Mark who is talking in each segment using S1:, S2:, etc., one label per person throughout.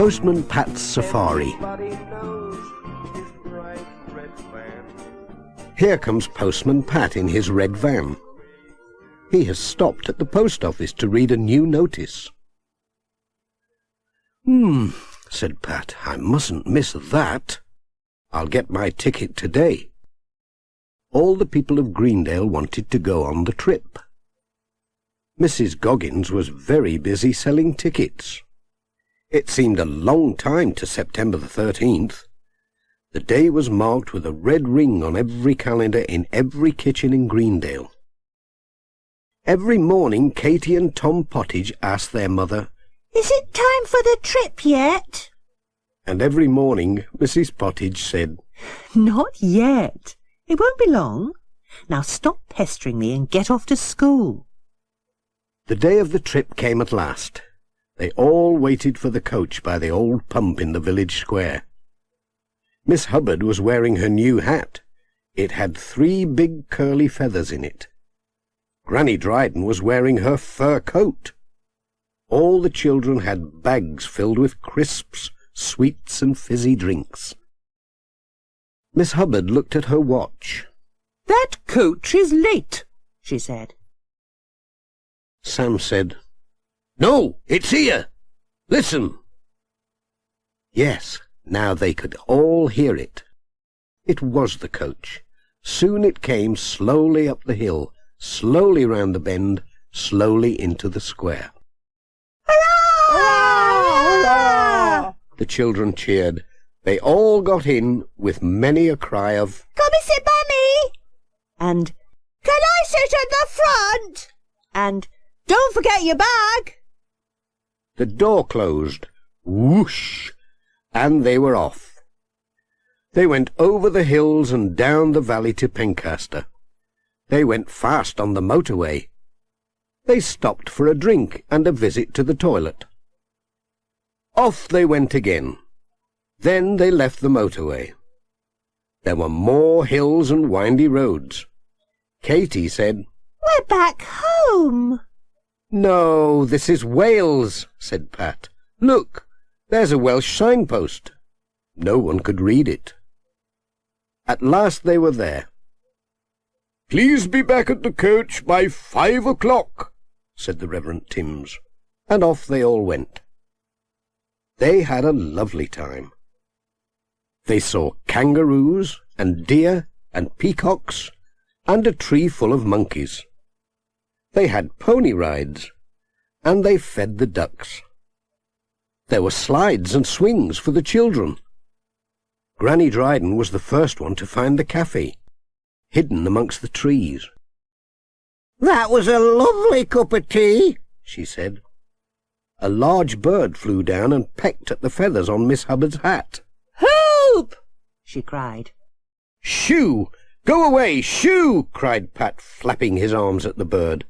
S1: Postman Pat's Safari. Here comes Postman Pat in his red van. He has stopped at the post office to read a new notice. Said Pat, I mustn't miss that. I'll get my ticket today. All the people of Greendale wanted to go on the trip. Mrs. Goggins was very busy selling tickets. It seemed a long time to September the 13th. The day was marked with a red ring on every calendar in every kitchen in Greendale. Every morning Katy and Tom Pottage asked their mother,
S2: "Is it time for the trip yet?"
S1: And every morning Mrs. Pottage said,
S2: "Not yet. It won't be long. Now stop pestering me and get off to school."
S1: The day of the trip came at last. They all waited for the coach by the old pump in the village square. Miss Hubbard was wearing her new hat. It had 3 big curly feathers in it. Granny Dryden was wearing her fur coat. All the children had bags filled with crisps, sweets and fizzy drinks. Miss Hubbard looked at her watch.
S2: "That coach is late," she said.
S1: Sam said, "No, it's here. Listen." Yes, now they could all hear it. It was the coach. Soon it came slowly up the hill, slowly round the bend, slowly into the square.
S2: Hurrah!
S1: The children cheered. They all got in, with many a cry of,
S2: "Come and sit by me!" and "Can I sit at the front?" and "Don't forget your bag!"
S1: The door closed, whoosh, and they were off. They went over the hills and down the valley to Pencaster. They went fast on the motorway. They stopped for a drink and a visit to the toilet. Off they went again. Then they left the motorway. There were more hills and windy roads. Katy said,
S2: "We're back home."
S1: "No, this is Wales," said Pat. "Look, there's a Welsh signpost." No one could read it. At last they were there. "Please be back at the coach by 5 o'clock," said the Reverend Timms, and off they all went. They had a lovely time. They saw kangaroos and deer and peacocks and a tree full of monkeys. They had pony rides, and they fed the ducks. There were slides and swings for the children. Granny Dryden was the first one to find the cafe, hidden amongst the trees. "That was a lovely cup of tea," she said. A large bird flew down and pecked at the feathers on Miss Hubbard's hat.
S2: "Help!" she cried.
S1: "Shoo! Go away, shoo!" cried Pat, flapping his arms at the bird.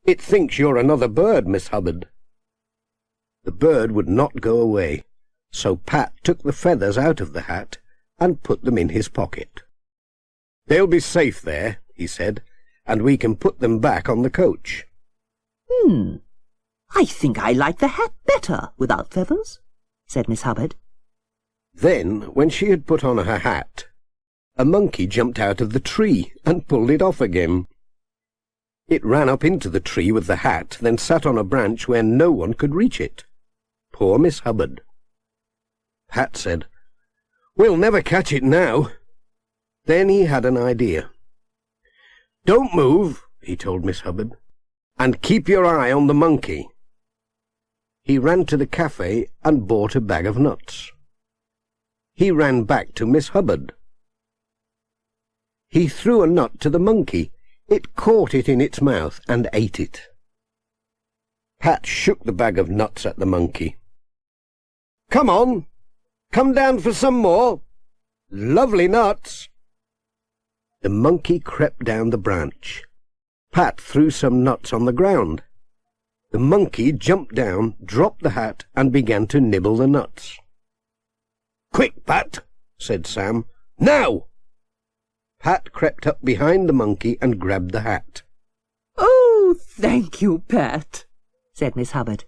S1: "It thinks you're another bird, Miss Hubbard." The bird would not go away, so Pat took the feathers out of the hat and put them in his pocket. "They'll be safe there," he said, "and we can put them back on the coach."
S2: I think I like the hat better without feathers," said Miss Hubbard.
S1: Then, when she had put on her hat, a monkey jumped out of the tree and pulled it off again. It ran up into the tree with the hat, then sat on a branch where no one could reach it. Poor Miss Hubbard. Pat said, "We'll never catch it now." Then he had an idea. "Don't move," he told Miss Hubbard, "and keep your eye on the monkey." He ran to the cafe and bought a bag of nuts. He ran back to Miss Hubbard. He threw a nut to the monkey. It caught it in its mouth and ate it. Pat shook the bag of nuts at the monkey. "Come on! Come down for some more! Lovely nuts!" The monkey crept down the branch. Pat threw some nuts on the ground. The monkey jumped down, dropped the hat, and began to nibble the nuts. "Quick, Pat," said Sam. "Now!" Pat crept up behind the monkey and grabbed the hat.
S2: "Oh, thank you, Pat," said Miss Hubbard.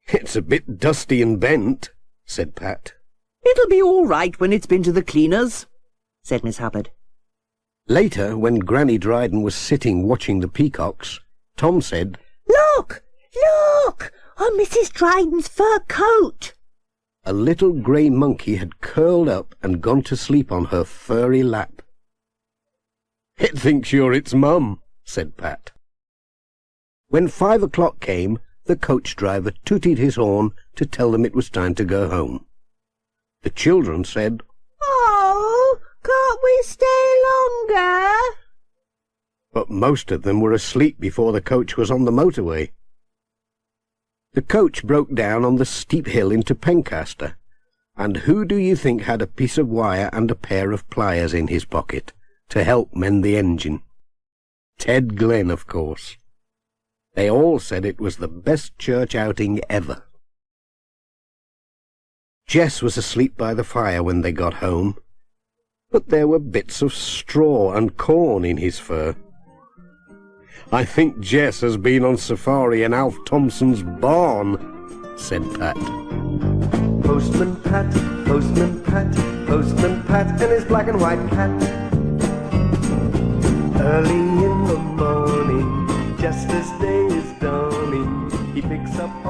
S1: "It's a bit dusty and bent," said Pat.
S2: It'll be all right when it's been to the cleaners, said Miss Hubbard.
S1: Later, when Granny Dryden was sitting watching the peacocks, Tom said,
S2: Look! Look! On Mrs. Dryden's fur coat!
S1: A little grey monkey had curled up and gone to sleep on her furry lap. It thinks you're its mum, said Pat. When 5 o'clock came, the coach driver tooted his horn to tell them it was time to go home. The children said,
S2: Oh, can't we stay longer?
S1: But most of them were asleep before the coach was on the motorway. The coach broke down on the steep hill into Pencaster, and who do you think had a piece of wire and a pair of pliers in his pocket to help mend the engine? Ted Glenn, of course. They all said it was the best church outing ever. Jess was asleep by the fire when they got home, but there were bits of straw and corn in his fur. I think Jess has been on safari in Alf Thompson's barn, said Pat.
S3: Postman Pat, Postman Pat, Postman Pat, and his black and white cat. Early in the morning, just as day is dawning, he picks up